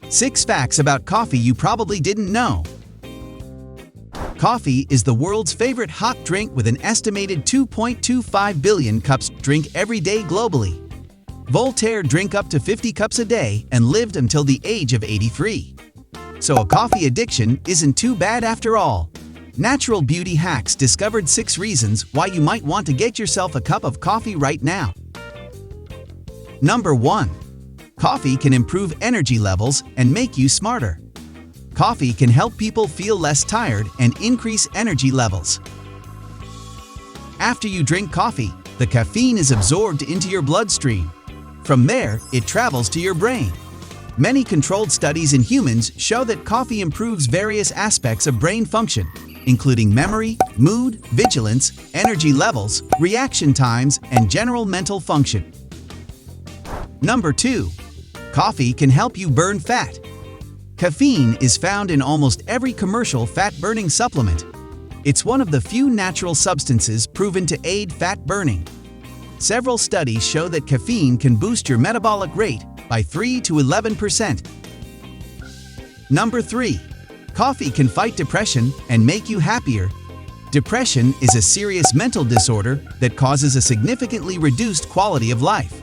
6 facts about coffee you probably didn't know. Coffee is the world's favorite hot drink with an estimated 2.25 billion cups drink every day globally. Voltaire drank up to 50 cups a day and lived until the age of 83. So a coffee addiction isn't too bad after all. Natural Beauty Hacks discovered 6 reasons why you might want to get yourself a cup of coffee right now. Number 1. Coffee can improve energy levels and make you smarter. Coffee can help people feel less tired and increase energy levels. After you drink coffee, the caffeine is absorbed into your bloodstream. From there, it travels to your brain. Many controlled studies in humans show that coffee improves various aspects of brain function, including memory, mood, vigilance, energy levels, reaction times, and general mental function. Number 2. Coffee can help you burn fat. Caffeine is found in almost every commercial fat-burning supplement. It's one of the few natural substances proven to aid fat burning. Several studies show that caffeine can boost your metabolic rate by 3 to 11%. Number 3. Coffee can fight depression and make you happier. Depression is a serious mental disorder that causes a significantly reduced quality of life.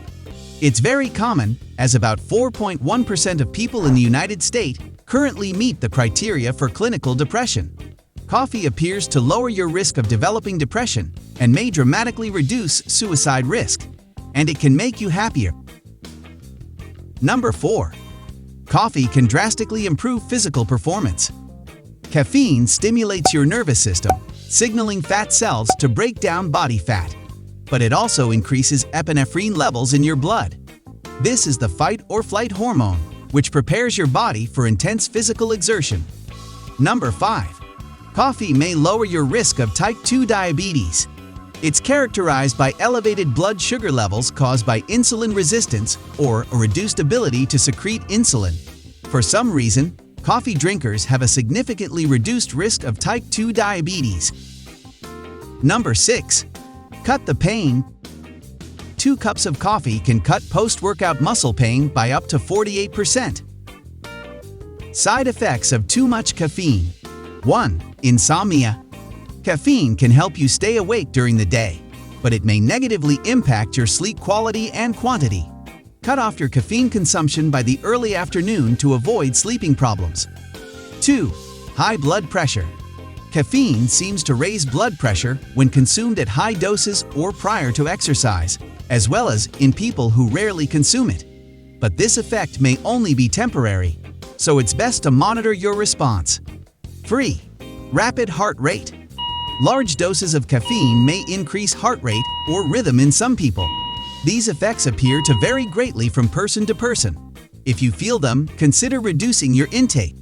It's very common, as about 4.1% of people in the United States currently meet the criteria for clinical depression. Coffee appears to lower your risk of developing depression and may dramatically reduce suicide risk, and it can make you happier. Number 4. Coffee can drastically improve physical performance. Caffeine stimulates your nervous system, signaling fat cells to break down body fat. But it also increases epinephrine levels in your blood. This is the fight-or-flight hormone, which prepares your body for intense physical exertion. Number 5. Coffee may lower your risk of type 2 diabetes. It's characterized by elevated blood sugar levels caused by insulin resistance or a reduced ability to secrete insulin. For some reason, coffee drinkers have a significantly reduced risk of type 2 diabetes. Number 6. Cut the pain. 2 cups of coffee can cut post-workout muscle pain by up to 48%. Side effects of too much caffeine. 1. Insomnia. Caffeine can help you stay awake during the day, but it may negatively impact your sleep quality and quantity. Cut off your caffeine consumption by the early afternoon to avoid sleeping problems. 2. High blood pressure. Caffeine seems to raise blood pressure when consumed at high doses or prior to exercise, as well as in people who rarely consume it. But this effect may only be temporary, so it's best to monitor your response. 3. Rapid heart rate. Large doses of caffeine may increase heart rate or rhythm in some people. These effects appear to vary greatly from person to person. If you feel them, consider reducing your intake.